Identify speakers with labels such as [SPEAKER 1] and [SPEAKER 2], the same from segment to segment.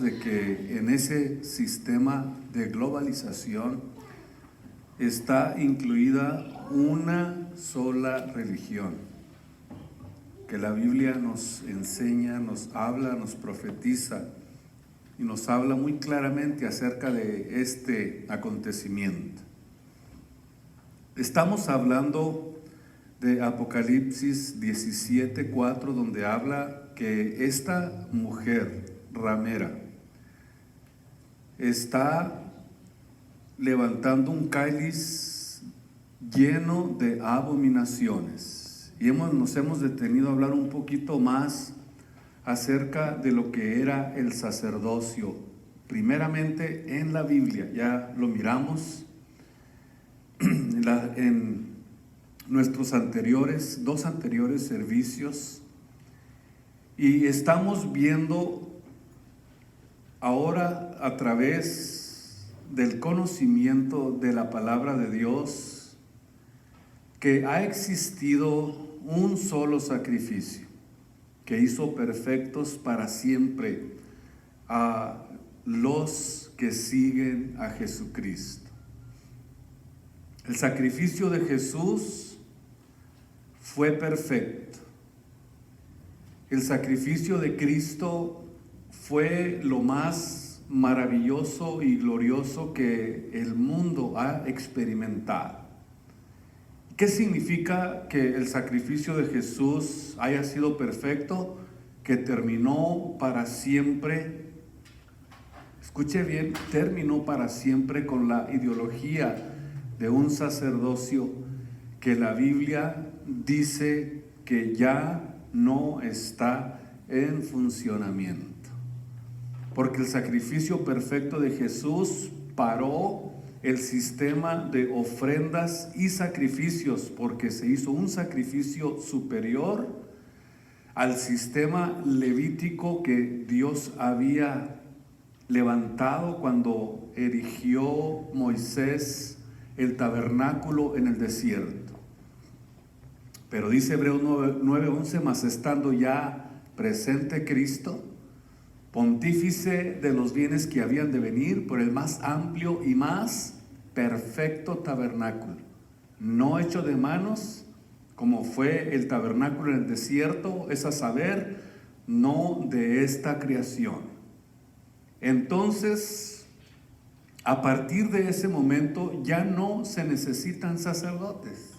[SPEAKER 1] hablamos de que en ese sistema de globalización está incluida una sola religión, que la Biblia nos enseña, nos habla, nos profetiza y nos habla muy claramente acerca de este acontecimiento. Estamos hablando de Apocalipsis 17:4, donde habla que esta mujer ramera está levantando un cáliz lleno de abominaciones. Y nos hemos detenido a hablar un poquito más acerca de lo que era el sacerdocio, primeramente en la Biblia. Ya lo miramos en nuestros dos anteriores servicios, y estamos viendo ahora a través del conocimiento de la palabra de Dios que ha existido un solo sacrificio que hizo perfectos para siempre a los que siguen a Jesucristo. El sacrificio de Jesús fue perfecto. El sacrificio de Cristo fue lo más maravilloso y glorioso que el mundo ha experimentado. ¿Qué significa que el sacrificio de Jesús haya sido perfecto? Que terminó para siempre. Escuche bien, terminó para siempre con la ideología de un sacerdocio que la Biblia dice que ya no está en funcionamiento. Porque el sacrificio perfecto de Jesús paró el sistema de ofrendas y sacrificios, porque se hizo un sacrificio superior al sistema levítico que Dios había levantado cuando erigió Moisés el tabernáculo en el desierto. Pero dice Hebreos 9:11, mas estando ya presente Cristo, pontífice de los bienes que habían de venir, por el más amplio y más perfecto tabernáculo, no hecho de manos, como fue el tabernáculo en el desierto, es a saber, no de esta creación. Entonces, a partir de ese momento ya no se necesitan sacerdotes,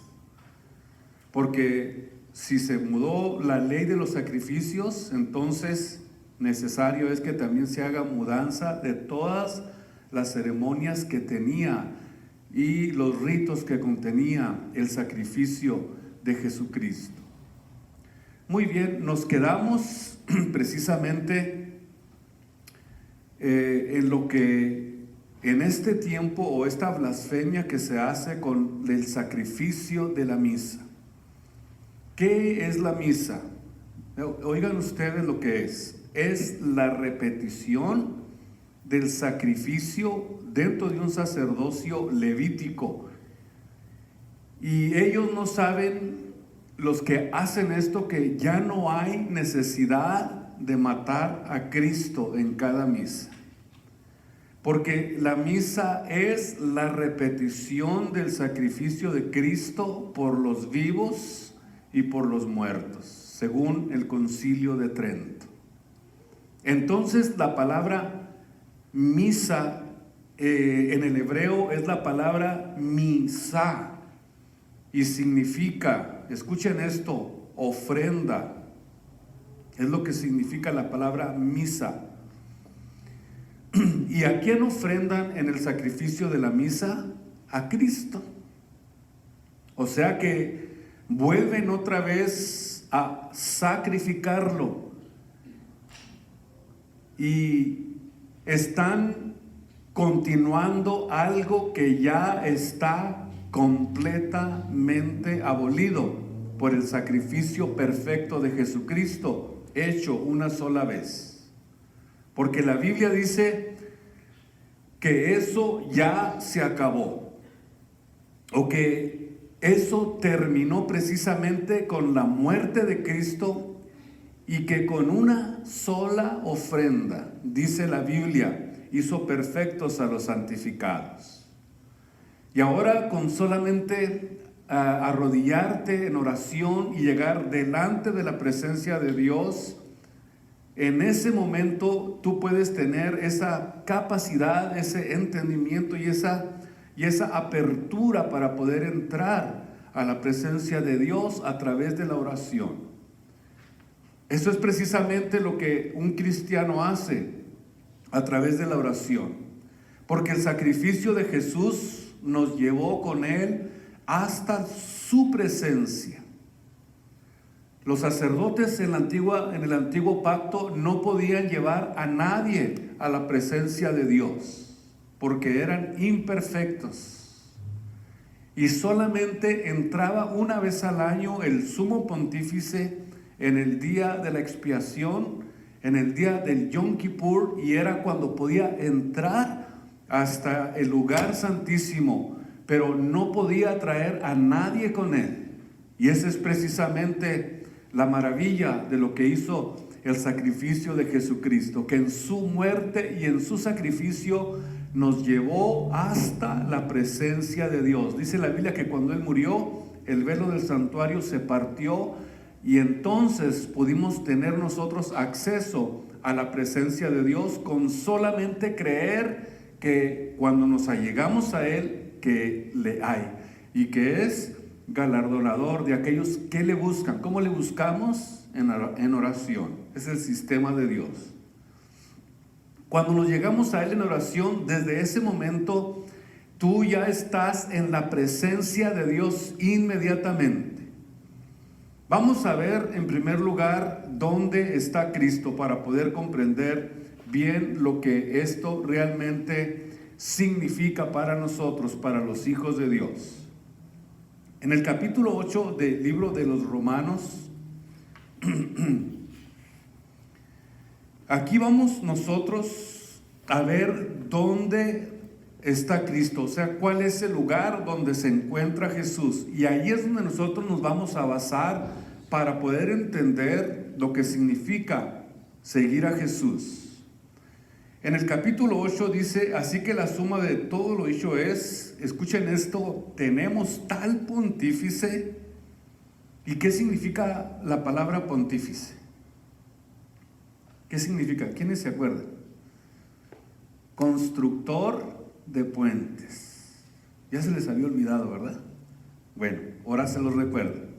[SPEAKER 1] porque si se mudó la ley de los sacrificios, entonces necesario es que también se haga mudanza de todas las ceremonias que tenía y los ritos que contenía el sacrificio de Jesucristo. Muy bien, nos quedamos precisamente en lo que en este tiempo, o esta blasfemia que se hace con el sacrificio de la misa. ¿Qué es la misa? Oigan ustedes lo que es. Es la repetición del sacrificio dentro de un sacerdocio levítico. Y ellos no saben, los que hacen esto, que ya no hay necesidad de matar a Cristo en cada misa. Porque la misa es la repetición del sacrificio de Cristo por los vivos y por los muertos, según el Concilio de Trento. Entonces la palabra misa en el hebreo es la palabra misá y significa, escuchen esto, ofrenda. Es lo que significa la palabra misa. ¿Y a quién ofrendan en el sacrificio de la misa? A Cristo. O sea que vuelven otra vez a sacrificarlo y están continuando algo que ya está completamente abolido por el sacrificio perfecto de Jesucristo, hecho una sola vez. Porque la Biblia dice que eso ya se acabó, o que eso terminó precisamente con la muerte de Cristo y que con una sola ofrenda, dice la Biblia, hizo perfectos a los santificados. Y ahora con solamente arrodillarte en oración y llegar delante de la presencia de Dios, en ese momento tú puedes tener esa capacidad, ese entendimiento y esa apertura para poder entrar a la presencia de Dios a través de la oración. Eso es precisamente lo que un cristiano hace a través de la oración, porque el sacrificio de Jesús nos llevó con Él hasta su presencia. Los sacerdotes en el antiguo pacto no podían llevar a nadie a la presencia de Dios, porque eran imperfectos. Y solamente entraba una vez al año el sumo pontífice en el día de la expiación, en el día del Yom Kippur, y era cuando podía entrar hasta el lugar santísimo, pero no podía traer a nadie con él. Y esa es precisamente la maravilla de lo que hizo el sacrificio de Jesucristo, que en su muerte y en su sacrificio nos llevó hasta la presencia de Dios. Dice la Biblia que cuando Él murió, el velo del santuario se partió y entonces pudimos tener nosotros acceso a la presencia de Dios con solamente creer que cuando nos allegamos a Él, que le hay y que es galardonador de aquellos que le buscan. ¿Cómo le buscamos? En oración. Es el sistema de Dios. Cuando nos llegamos a Él en oración, desde ese momento tú ya estás en la presencia de Dios inmediatamente. Vamos a ver en primer lugar dónde está Cristo para poder comprender bien lo que esto realmente significa para nosotros, para los hijos de Dios. En el capítulo 8 del libro de los Romanos, aquí vamos nosotros a ver dónde está Cristo, o sea, cuál es el lugar donde se encuentra Jesús. Y ahí es donde nosotros nos vamos a basar para poder entender lo que significa seguir a Jesús. En el capítulo 8 dice, así que la suma de todo lo dicho es, escuchen esto, tenemos tal pontífice. ¿Y qué significa la palabra pontífice? ¿Qué significa? ¿Quiénes se acuerdan? Constructor de puentes. Ya se les había olvidado, ¿verdad? Bueno, ahora se los recuerdo.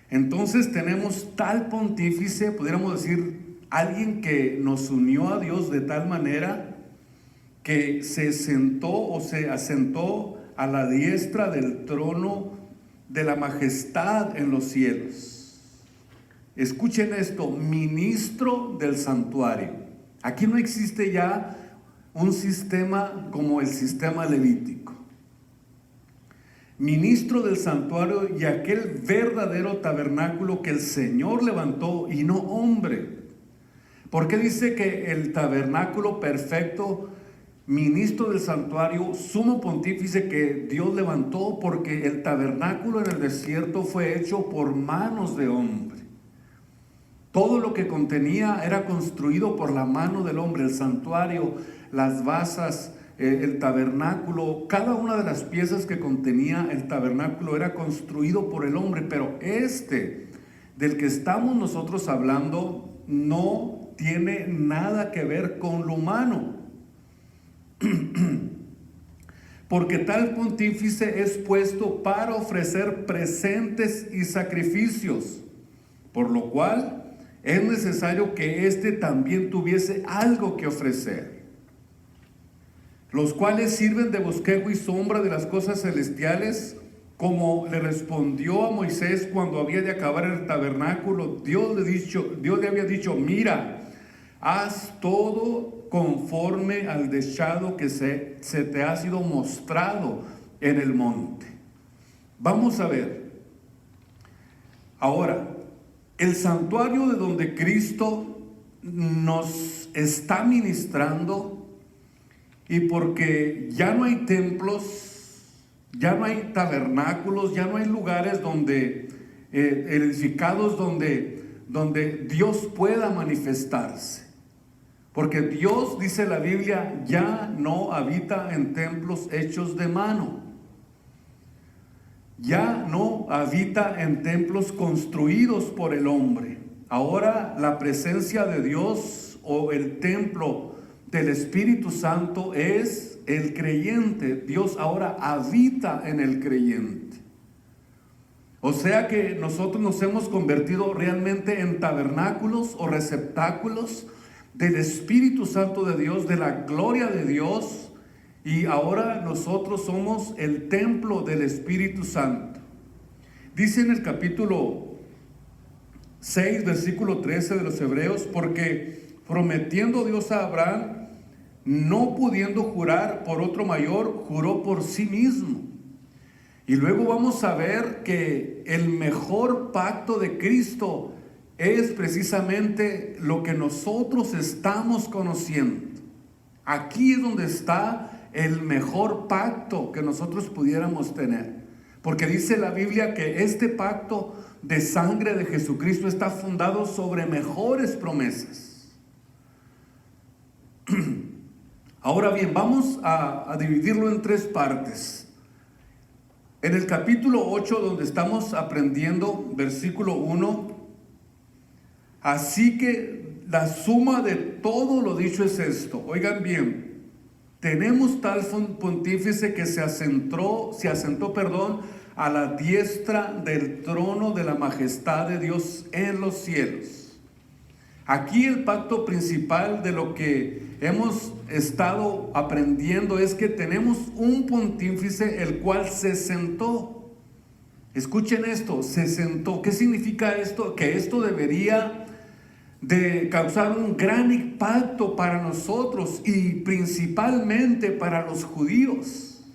[SPEAKER 1] Entonces tenemos tal pontífice, pudiéramos decir, alguien que nos unió a Dios de tal manera que se sentó o se asentó a la diestra del trono de la majestad en los cielos. Escuchen esto, ministro del santuario. Aquí no existe ya un sistema como el sistema levítico. Ministro del santuario y aquel verdadero tabernáculo que el Señor levantó y no hombre. ¿Por qué dice que el tabernáculo perfecto, ministro del santuario, sumo pontífice que Dios levantó? Porque el tabernáculo en el desierto fue hecho por manos de hombre. Todo lo que contenía era construido por la mano del hombre. El santuario, las basas, el tabernáculo, cada una de las piezas que contenía el tabernáculo era construido por el hombre. Pero del que estamos nosotros hablando, no tiene nada que ver con lo humano. Porque tal pontífice es puesto para ofrecer presentes y sacrificios, por lo cual es necesario que éste también tuviese algo que ofrecer, los cuales sirven de bosquejo y sombra de las cosas celestiales, como le respondió a Moisés cuando había de acabar el tabernáculo. Dios le había dicho, mira, haz todo conforme al dechado que se te ha sido mostrado en el monte. Vamos a ver. Ahora, el santuario de donde Cristo nos está ministrando, y porque ya no hay templos, ya no hay tabernáculos, ya no hay lugares donde edificados donde donde Dios pueda manifestarse. Porque Dios, dice la Biblia, ya no habita en templos hechos de mano. Ya no habita en templos construidos por el hombre. Ahora la presencia de Dios o el templo del Espíritu Santo es el creyente. Dios ahora habita en el creyente. O sea que nosotros nos hemos convertido realmente en tabernáculos o receptáculos del Espíritu Santo de Dios, de la gloria de Dios, y ahora nosotros somos el templo del Espíritu Santo. Dice en el capítulo 6, versículo 13 de los Hebreos, porque prometiendo Dios a Abraham, no pudiendo jurar por otro mayor, juró por sí mismo. Y luego vamos a ver que el mejor pacto de Cristo es precisamente lo que nosotros estamos conociendo. Aquí es donde está el mejor pacto que nosotros pudiéramos tener. Porque dice la Biblia que este pacto de sangre de Jesucristo está fundado sobre mejores promesas. Ahora bien, vamos a dividirlo en tres partes. En el capítulo 8, donde estamos aprendiendo, versículo 1, así que la suma de todo lo dicho es esto. Oigan bien, tenemos tal pontífice que se asentó, a la diestra del trono de la majestad de Dios en los cielos. Aquí el pacto principal de lo que hemos estado aprendiendo es que tenemos un pontífice el cual se sentó. Escuchen esto, se sentó. ¿Qué significa esto? Que esto debería de causar un gran impacto para nosotros y principalmente para los judíos.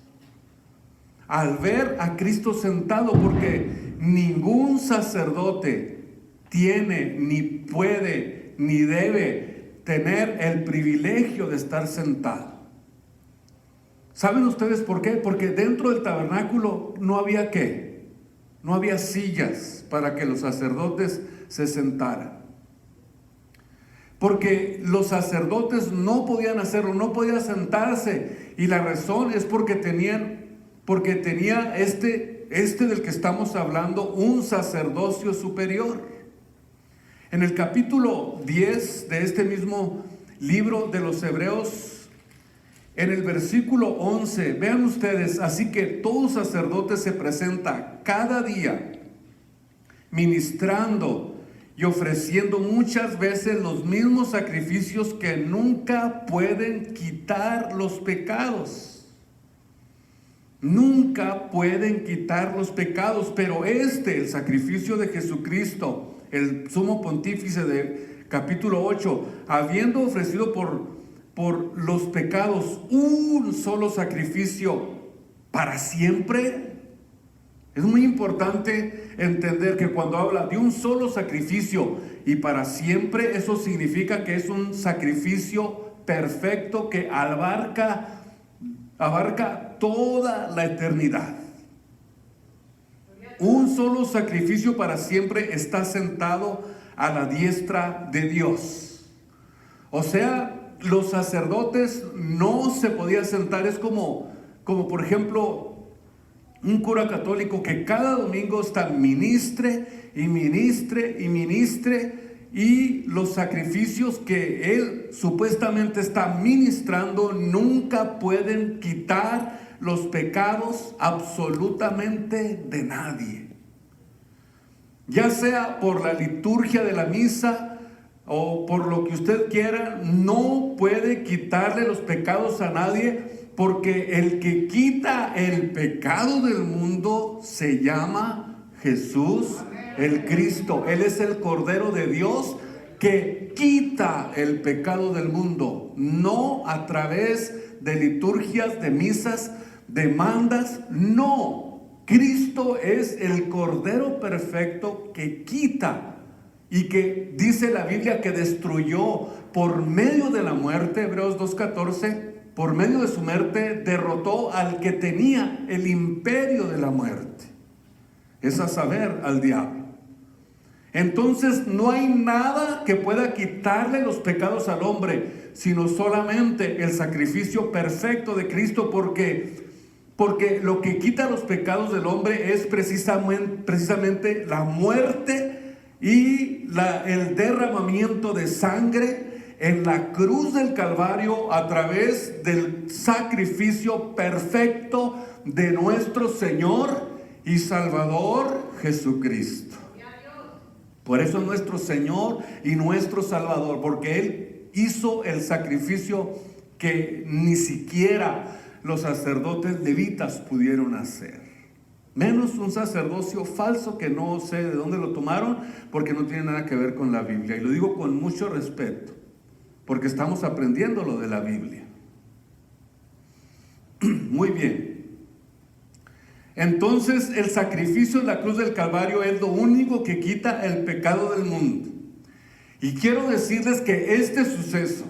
[SPEAKER 1] Al ver a Cristo sentado, porque ningún sacerdote tiene, ni puede, ni debe tener el privilegio de estar sentado. ¿Saben ustedes por qué? Porque dentro del tabernáculo no había ¿qué? No había sillas para que los sacerdotes se sentaran. Porque los sacerdotes no podían hacerlo, no podían sentarse. Y la razón es porque tenía este del que estamos hablando, un sacerdocio superior. En el capítulo 10 de este mismo libro de los Hebreos, en el versículo 11, vean ustedes, así que todo sacerdote se presenta cada día ministrando y ofreciendo muchas veces los mismos sacrificios que nunca pueden quitar los pecados. Nunca pueden quitar los pecados, pero el sacrificio de Jesucristo, el sumo pontífice de capítulo 8, habiendo ofrecido por los pecados un solo sacrificio para siempre. Es muy importante entender que cuando habla de un solo sacrificio y para siempre, eso significa que es un sacrificio perfecto que abarca toda la eternidad. Un solo sacrificio para siempre está sentado a la diestra de Dios. O sea, los sacerdotes no se podían sentar. Es como por ejemplo un cura católico que cada domingo está ministre y ministre y ministre, y los sacrificios que él supuestamente está ministrando nunca pueden quitar los pecados absolutamente de nadie. Ya sea por la liturgia de la misa o por lo que usted quiera, no puede quitarle los pecados a nadie, porque el que quita el pecado del mundo se llama Jesús el Cristo. Él es el Cordero de Dios que quita el pecado del mundo, no a través de liturgias, de misas, de mandas, no. Cristo es el Cordero perfecto que quita, y que dice la Biblia que destruyó por medio de la muerte, Hebreos 2:14, por medio de su muerte derrotó al que tenía el imperio de la muerte, es a saber, al diablo. Entonces no hay nada que pueda quitarle los pecados al hombre, sino solamente el sacrificio perfecto de Cristo, porque lo que quita los pecados del hombre es precisamente la muerte y el derramamiento de sangre en la cruz del Calvario a través del sacrificio perfecto de nuestro Señor y Salvador Jesucristo. Por eso es nuestro Señor y nuestro Salvador, porque Él hizo el sacrificio que ni siquiera los sacerdotes levitas pudieron hacer. Menos un sacerdocio falso que no sé de dónde lo tomaron, porque no tiene nada que ver con la Biblia. Y lo digo con mucho respeto, porque estamos aprendiendo lo de la Biblia. Muy bien. Entonces el sacrificio en la cruz del Calvario es lo único que quita el pecado del mundo. Y quiero decirles que este suceso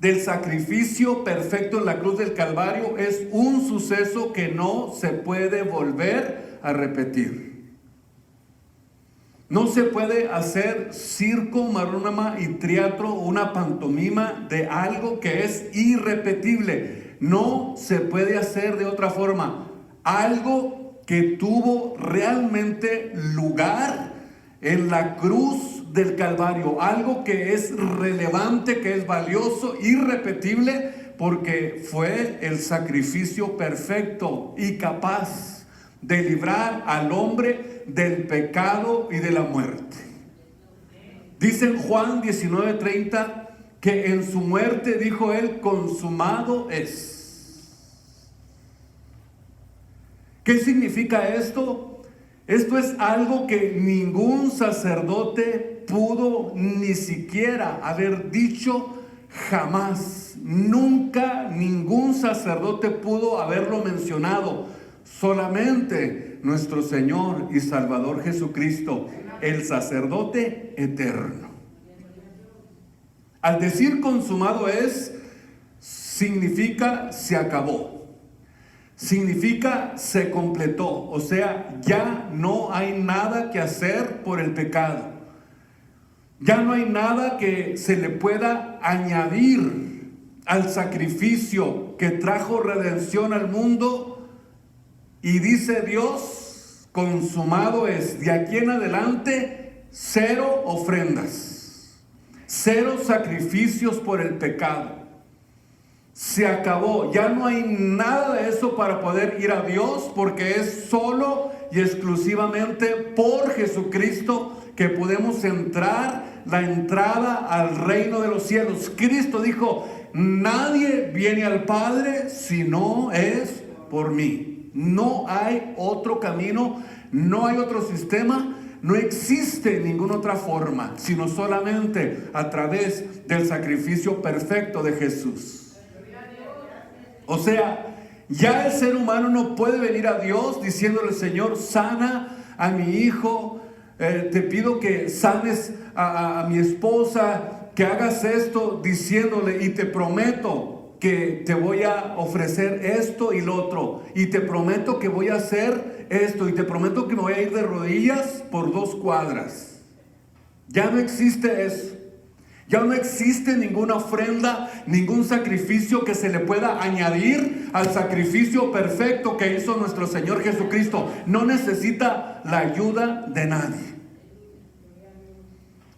[SPEAKER 1] del sacrificio perfecto en la cruz del Calvario es un suceso que no se puede volver a repetir. No se puede hacer circo, maroma y teatro, una pantomima de algo que es irrepetible. No se puede hacer de otra forma. Algo que tuvo realmente lugar en la cruz del Calvario, algo que es relevante, que es valioso, irrepetible, porque fue el sacrificio perfecto y capaz de librar al hombre del pecado y de la muerte. Dice en Juan 19:30 que en su muerte dijo él: consumado es. ¿Qué significa esto? Esto es algo que ningún sacerdote pudo ni siquiera haber dicho jamás. Nunca ningún sacerdote pudo haberlo mencionado. Solamente nuestro Señor y Salvador Jesucristo, el sacerdote eterno. Al decir consumado es, significa se acabó. Significa se completó, o sea, ya no hay nada que hacer por el pecado. Ya no hay nada que se le pueda añadir al sacrificio que trajo redención al mundo. Y dice Dios, consumado es. De aquí en adelante, 0 ofrendas, 0 sacrificios por el pecado. Se acabó, ya no hay nada de eso para poder ir a Dios, porque es solo y exclusivamente por Jesucristo que podemos entrar, la entrada al reino de los cielos. Cristo dijo: nadie viene al Padre si no es por mí. No hay otro camino, no hay otro sistema, no existe ninguna otra forma, sino solamente a través del sacrificio perfecto de Jesús. O sea, ya el ser humano no puede venir a Dios diciéndole: Señor, sana a mi hijo, te pido que sanes a mi esposa, que hagas esto, diciéndole: y te prometo que te voy a ofrecer esto y lo otro, y te prometo que voy a hacer esto, y te prometo que me voy a ir de rodillas por 2 cuadras. Ya no existe eso. Ya no existe ninguna ofrenda, ningún sacrificio que se le pueda añadir al sacrificio perfecto que hizo nuestro Señor Jesucristo. No necesita la ayuda de nadie.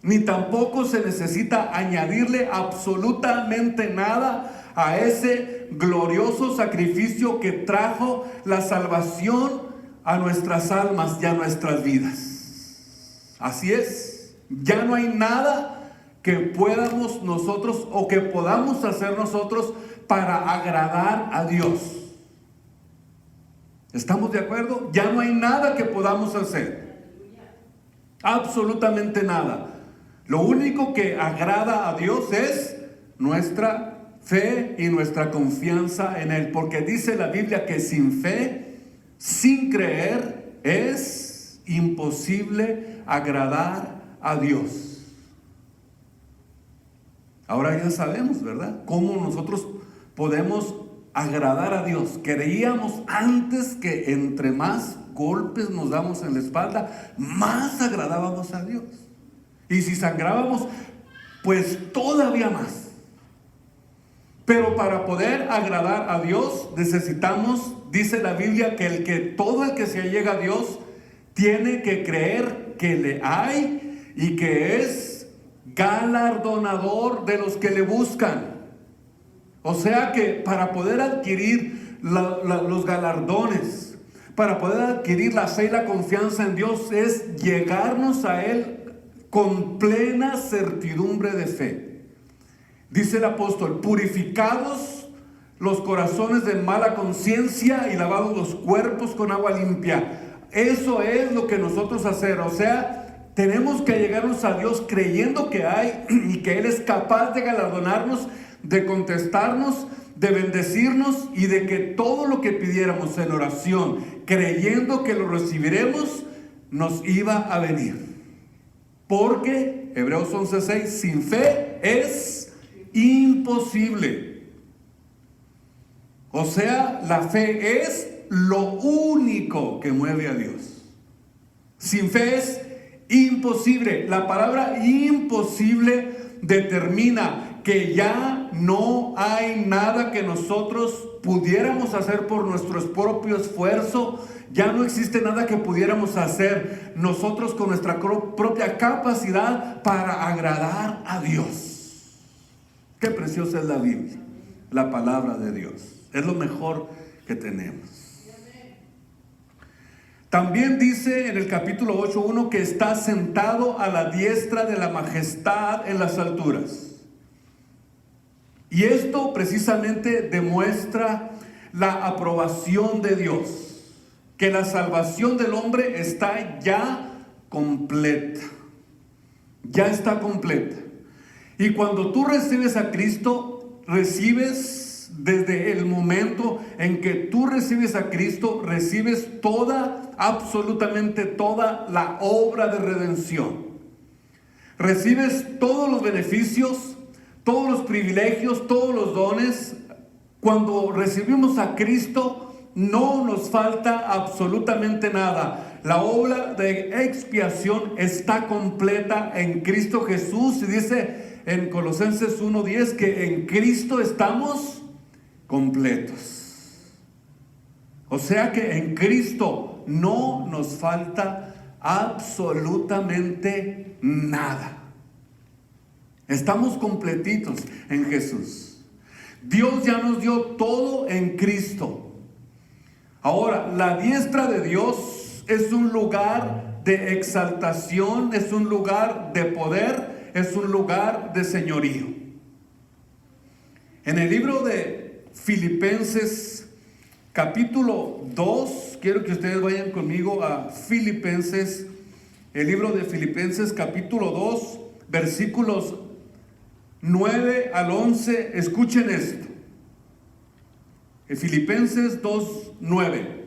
[SPEAKER 1] Ni tampoco se necesita añadirle absolutamente nada a ese glorioso sacrificio que trajo la salvación a nuestras almas y a nuestras vidas. Así es, ya no hay nada que podamos nosotros o que podamos hacer nosotros para agradar a Dios. ¿Estamos de acuerdo? Ya no hay nada que podamos hacer. Absolutamente nada. Lo único que agrada a Dios es nuestra fe y nuestra confianza en Él. Porque dice la Biblia que sin fe, sin creer, es imposible agradar a Dios. Ahora ya sabemos, ¿verdad?, cómo nosotros podemos agradar a Dios. Creíamos antes que entre más golpes nos damos en la espalda, más agradábamos a Dios. Y si sangrábamos, pues todavía más. Pero para poder agradar a Dios necesitamos, dice la Biblia, que todo el que se allega a Dios tiene que creer que le hay y que es galardonador de los que le buscan. O sea que para poder adquirir los galardones, para poder adquirir la fe y la confianza en Dios, es llegarnos a Él con plena certidumbre de fe. Dice el apóstol: purificados los corazones de mala conciencia y lavados los cuerpos con agua limpia. Eso es lo que nosotros hacemos. O sea, tenemos que llegarnos a Dios creyendo que hay y que Él es capaz de galardonarnos, de contestarnos, de bendecirnos y de que todo lo que pidiéramos en oración, creyendo que lo recibiremos, nos iba a venir. Porque, Hebreos 11:6, sin fe es imposible. O sea, la fe es lo único que mueve a Dios. Sin fe es imposible. La palabra imposible determina que ya no hay nada que nosotros pudiéramos hacer por nuestro propio esfuerzo. Ya no existe nada que pudiéramos hacer nosotros con nuestra propia capacidad para agradar a Dios. Qué preciosa es la Biblia, la palabra de Dios. Es lo mejor que tenemos. También dice en el capítulo 8:1 que está sentado a la diestra de la majestad en las alturas. Y esto precisamente demuestra la aprobación de Dios, que la salvación del hombre está ya completa. Ya está completa. Y cuando tú recibes a Cristo, recibes desde el momento en que tú recibes a Cristo, recibes toda, absolutamente toda la obra de redención. Recibes todos los beneficios, todos los privilegios, todos los dones. Cuando recibimos a Cristo, no nos falta absolutamente nada. La obra de expiación está completa en Cristo Jesús. Y dice en Colosenses 1:10 que en Cristo estamos completos. O sea que en Cristo no nos falta absolutamente nada. Estamos completitos en Jesús. Dios ya nos dio todo en Cristo. Ahora, la diestra de Dios es un lugar de exaltación, es un lugar de poder, es un lugar de señorío. En el libro de Filipenses, capítulo 2, quiero que ustedes vayan conmigo a Filipenses, el libro de Filipenses, capítulo 2, versículos 9 al 11, escuchen esto. En Filipenses 2:9.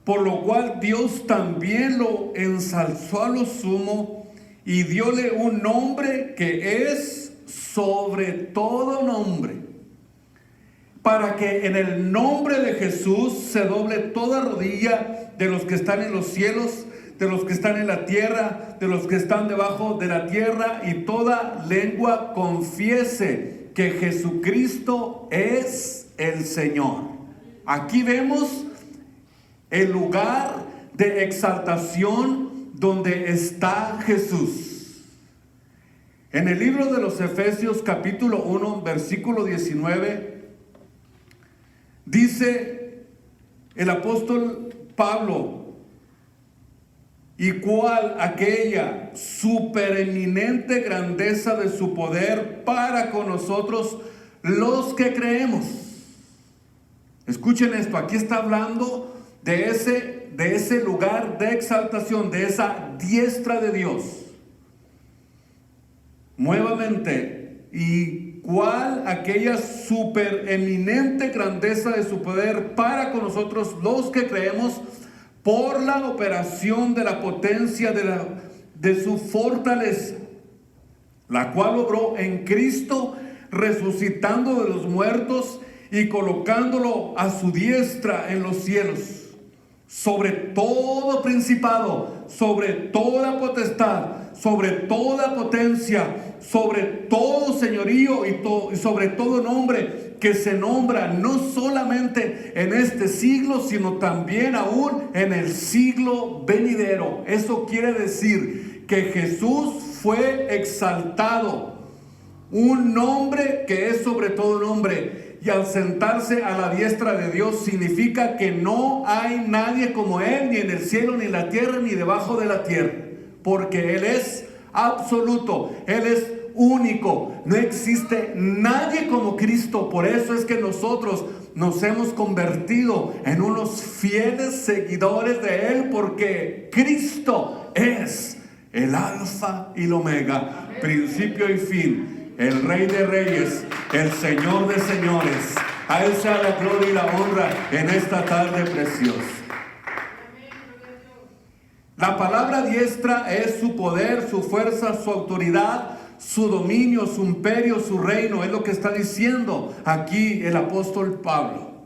[SPEAKER 1] Por lo cual Dios también lo ensalzó a lo sumo y dióle un nombre que es sobre todo nombre, para que en el nombre de Jesús se doble toda rodilla de los que están en los cielos, de los que están en la tierra, de los que están debajo de la tierra, y toda lengua confiese que Jesucristo es el Señor. Aquí vemos el lugar de exaltación donde está Jesús. En el libro de los Efesios capítulo 1 versículo 19 dice el apóstol Pablo: y cuál aquella supereminente grandeza de su poder para con nosotros los que creemos. Escuchen esto, aquí está hablando de ese lugar de exaltación, de esa diestra de Dios. Nuevamente, y cuál aquella supereminente grandeza de su poder para con nosotros los que creemos, por la operación de la potencia de su fortaleza, la cual obró en Cristo, resucitando de los muertos y colocándolo a su diestra en los cielos, sobre todo principado, sobre toda potestad, sobre toda potencia, sobre todo señorío y sobre todo nombre que se nombra no solamente en este siglo, sino también aún en el siglo venidero. Eso quiere decir que Jesús fue exaltado, un nombre que es sobre todo nombre, y al sentarse a la diestra de Dios significa que no hay nadie como Él, ni en el cielo, ni en la tierra, ni debajo de la tierra, porque Él es absoluto, Él es único, no existe nadie como Cristo. Por eso es que nosotros nos hemos convertido en unos fieles seguidores de Él, porque Cristo es el alfa y el omega, principio y fin, el Rey de reyes, el Señor de señores. A Él sea la gloria y la honra en esta tarde preciosa. La palabra diestra es su poder, su fuerza, su autoridad, su dominio, su imperio, su reino. Es lo que está diciendo aquí el apóstol Pablo.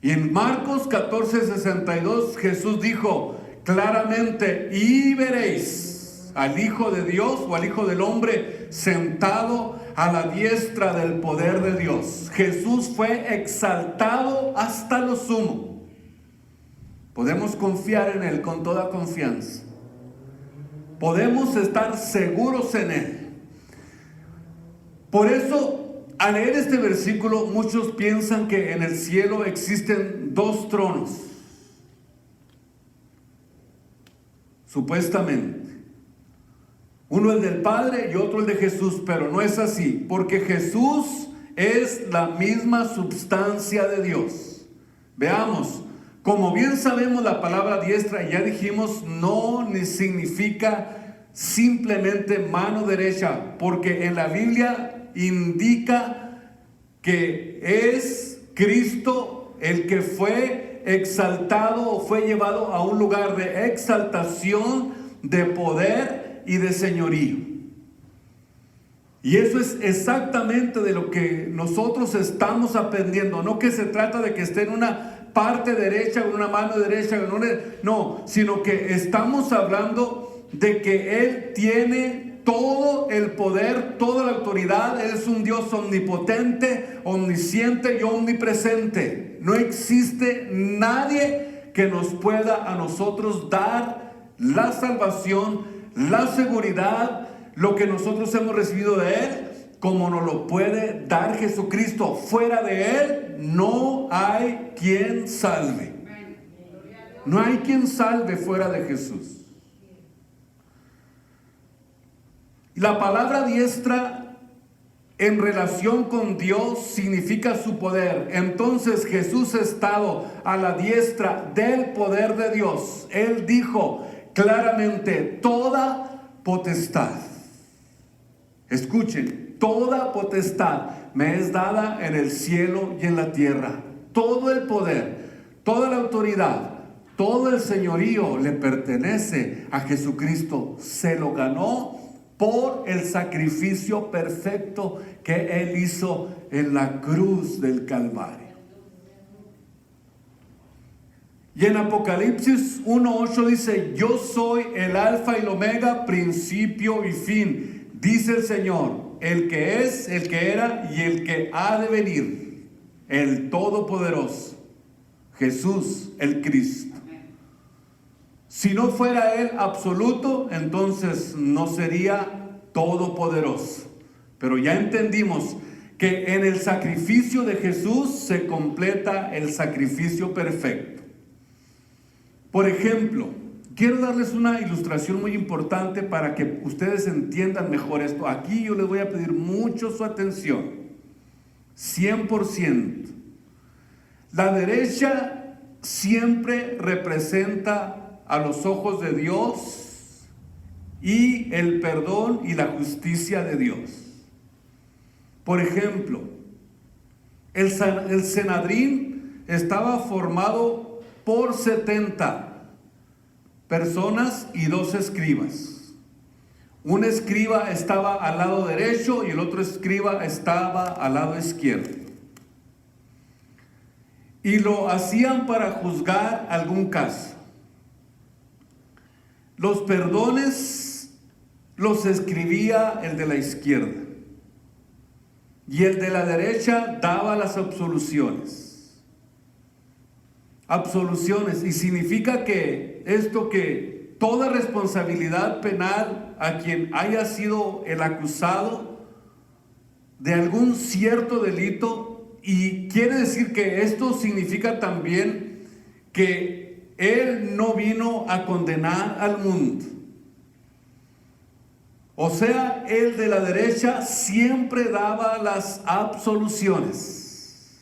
[SPEAKER 1] Y en Marcos 14:62 Jesús dijo claramente: y veréis al Hijo de Dios o al Hijo del Hombre sentado a la diestra del poder de Dios. Jesús fue exaltado hasta lo sumo. Podemos confiar en Él con toda confianza. Podemos estar seguros en Él. Por eso, al leer este versículo, muchos piensan que en el cielo existen dos tronos. Supuestamente. Uno el del Padre y otro el de Jesús, pero no es así, porque Jesús es la misma substancia de Dios. Veamos. Como bien sabemos, la palabra diestra, ya dijimos, no ni significa simplemente mano derecha, porque en la Biblia indica que es Cristo el que fue exaltado o fue llevado a un lugar de exaltación, de poder y de señorío. Y eso es exactamente de lo que nosotros estamos aprendiendo. No que se trata de que esté en una parte derecha, una mano derecha, no, sino que estamos hablando de que Él tiene todo el poder, toda la autoridad. Él es un Dios omnipotente, omnisciente y omnipresente. No existe nadie que nos pueda a nosotros dar la salvación, la seguridad, lo que nosotros hemos recibido de Él, como nos lo puede dar Jesucristo. Fuera de Él no hay quien salve. No hay quien salve fuera de Jesús. La palabra diestra en relación con Dios significa su poder. Entonces Jesús ha estado a la diestra del poder de Dios. Él dijo claramente: toda potestad. Escuchen, toda potestad me es dada en el cielo y en la tierra. Todo el poder, toda la autoridad, todo el señorío le pertenece a Jesucristo. Se lo ganó por el sacrificio perfecto que Él hizo en la cruz del Calvario. Y en Apocalipsis 1:8 dice: yo soy el alfa y el omega, principio y fin. Dice el Señor, el que es, el que era y el que ha de venir, el Todopoderoso, Jesús el Cristo. Si no fuera Él absoluto, entonces no sería todopoderoso. Pero ya entendimos que en el sacrificio de Jesús se completa el sacrificio perfecto. Por ejemplo, quiero darles una ilustración muy importante para que ustedes entiendan mejor esto. Aquí yo les voy a pedir mucho su atención. 100%. La derecha siempre representa a los ojos de Dios y el perdón y la justicia de Dios. Por ejemplo, el Sanedrín estaba formado por 70 personas y 2 escribas. Un escriba estaba al lado derecho y el otro escriba estaba al lado izquierdo. y lo hacían para juzgar algún caso. Los perdones los escribía el de la izquierda y el de la derecha daba las absoluciones. Absoluciones, y significa que toda responsabilidad penal a quien haya sido el acusado de algún cierto delito, y quiere decir que esto significa también que Él no vino a condenar al mundo. O sea, el de la derecha siempre daba las absoluciones.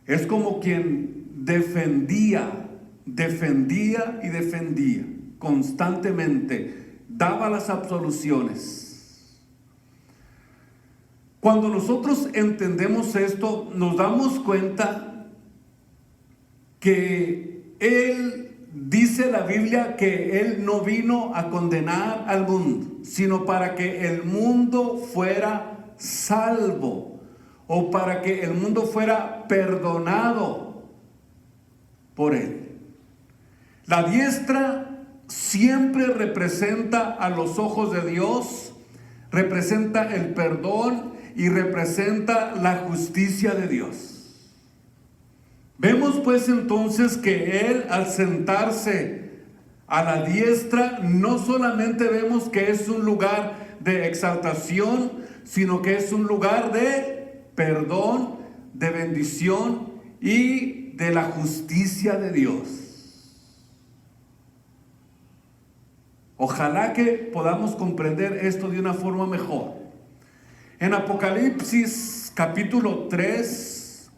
[SPEAKER 1] Es como quien defendía constantemente, daba las absoluciones. Cuando nosotros entendemos esto, nos damos cuenta que dice la Biblia que Él no vino a condenar al mundo, sino para que el mundo fuera salvo, o para que el mundo fuera perdonado por Él. La diestra siempre representa a los ojos de Dios, representa el perdón y representa la justicia de Dios. Vemos pues entonces que Él, al sentarse a la diestra, no solamente vemos que es un lugar de exaltación, sino que es un lugar de perdón, de bendición y de la justicia de Dios. Ojalá que podamos comprender esto de una forma mejor. En Apocalipsis capítulo 3,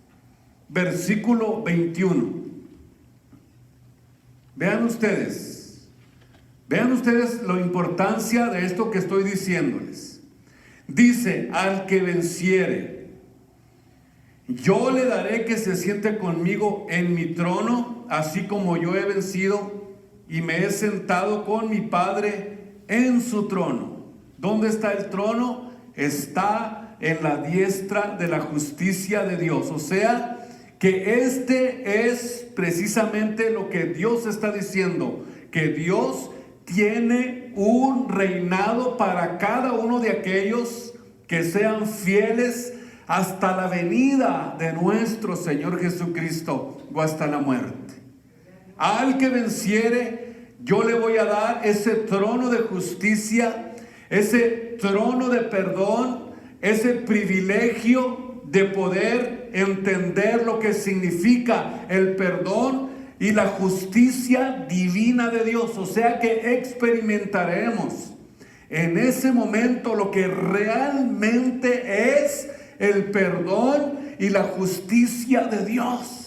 [SPEAKER 1] versículo 21. Vean ustedes la importancia de esto que estoy diciéndoles. Dice: al que venciere, yo le daré que se siente conmigo en mi trono, así como yo he vencido y me he sentado con mi Padre en su trono. ¿Dónde está el trono? Está en la diestra de la justicia de Dios. O sea, que este es precisamente lo que Dios está diciendo, que Dios tiene un reinado para cada uno de aquellos que sean fieles hasta la venida de nuestro Señor Jesucristo, o hasta la muerte. Al que venciere, yo le voy a dar ese trono de justicia, ese trono de perdón, ese privilegio de poder entender lo que significa el perdón y la justicia divina de Dios. O sea que experimentaremos en ese momento lo que realmente es el perdón y la justicia de Dios.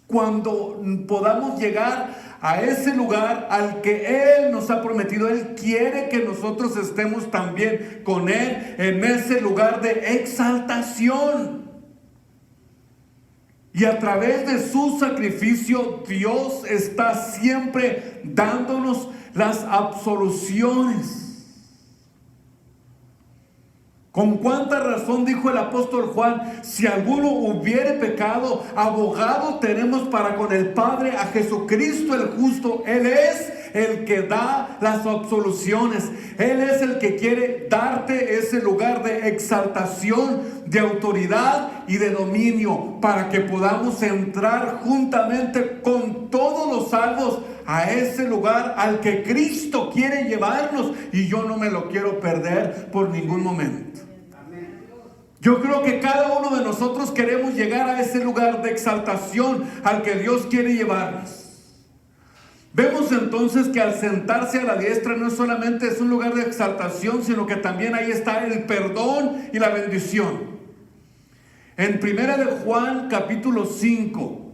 [SPEAKER 1] Cuando podamos llegar a ese lugar al que Él nos ha prometido, Él quiere que nosotros estemos también con Él en ese lugar de exaltación. Y a través de su sacrificio, Dios está siempre dándonos las absoluciones. Con cuánta razón dijo el apóstol Juan: si alguno hubiere pecado, abogado tenemos para con el Padre, a Jesucristo el justo. Él es el que da las absoluciones. Él es el que quiere darte ese lugar de exaltación, de autoridad y de dominio, para que podamos entrar juntamente con todos los salvos a ese lugar al que Cristo quiere llevarnos, y yo no me lo quiero perder por ningún momento. Yo creo que cada uno de nosotros queremos llegar a ese lugar de exaltación al que Dios quiere llevarnos. Vemos entonces que al sentarse a la diestra no solamente es un lugar de exaltación, sino que también ahí está el perdón y la bendición. En Primera de Juan capítulo 5,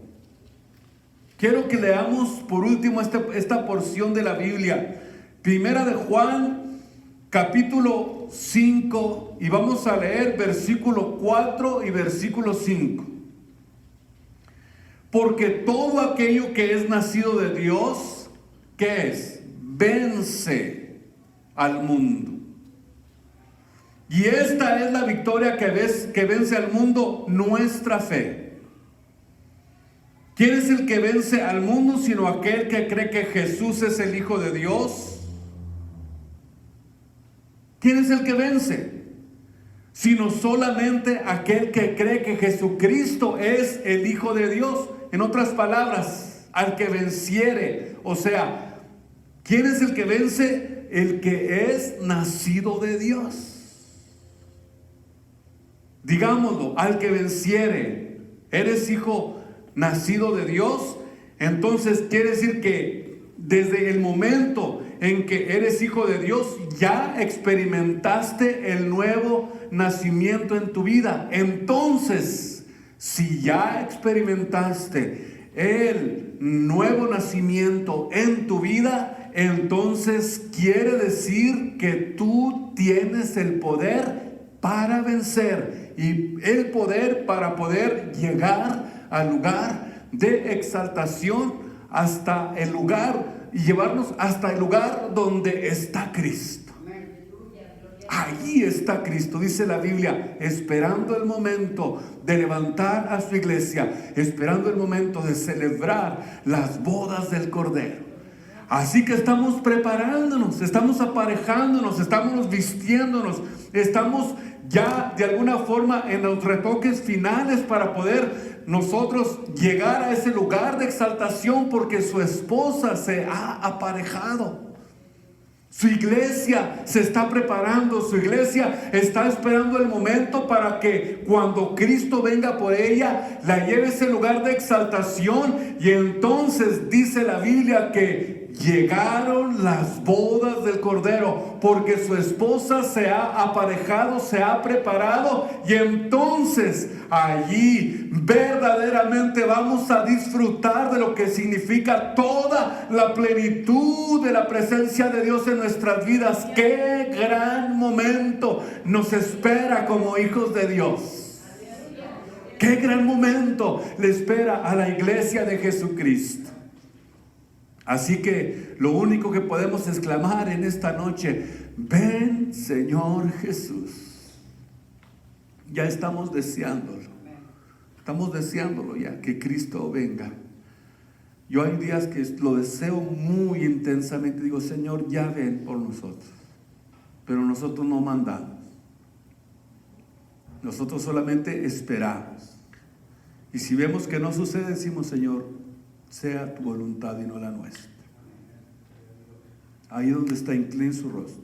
[SPEAKER 1] quiero que leamos por último esta porción de la Biblia. Primera de Juan capítulo 5, y vamos a leer versículo 4 y versículo 5. Porque todo aquello que es nacido de Dios, ¿qué es? Vence al mundo. Y esta es la victoria que vence al mundo: nuestra fe. ¿Quién es el que vence al mundo sino aquel que cree que Jesús es el Hijo de Dios? ¿Quién es el que vence? Sino solamente aquel que cree que Jesucristo es el Hijo de Dios. En otras palabras, al que venciere. O sea, ¿quién es el que vence? El que es nacido de Dios. Digámoslo, al que venciere. ¿Eres hijo nacido de Dios? Entonces quiere decir que desde el momento en que eres hijo de Dios, ya experimentaste el nuevo nacimiento en tu vida. Entonces, si ya experimentaste el nuevo nacimiento en tu vida, entonces quiere decir que tú tienes el poder para vencer y el poder para poder llegar al lugar de exaltación, hasta el lugar y llevarnos hasta el lugar donde está Cristo. Allí está Cristo, dice la Biblia, esperando el momento de levantar a su iglesia, esperando el momento de celebrar las bodas del Cordero. Así que estamos preparándonos, estamos aparejándonos, estamos vistiéndonos, estamos ya de alguna forma en los retoques finales para poder nosotros llegar a ese lugar de exaltación, porque su esposa se ha aparejado. Su iglesia se está preparando, su iglesia está esperando el momento para que cuando Cristo venga por ella, la lleve a ese lugar de exaltación. Y entonces dice la Biblia que llegaron las bodas del Cordero, porque su esposa se ha aparejado, se ha preparado, y entonces allí verdaderamente vamos a disfrutar de lo que significa toda la plenitud de la presencia de Dios en nuestras vidas. ¡Qué gran momento nos espera como hijos de Dios! ¡Qué gran momento le espera a la iglesia de Jesucristo! Así que lo único que podemos exclamar en esta noche: ven, Señor Jesús. Ya estamos deseándolo. Estamos deseándolo ya, que Cristo venga. Yo hay días que lo deseo muy intensamente. Digo, Señor, ya ven por nosotros. Pero nosotros no mandamos. Nosotros solamente esperamos. Y si vemos que no sucede, decimos, Señor, sea tu voluntad y no la nuestra. Ahí donde está, inclinen su rostro.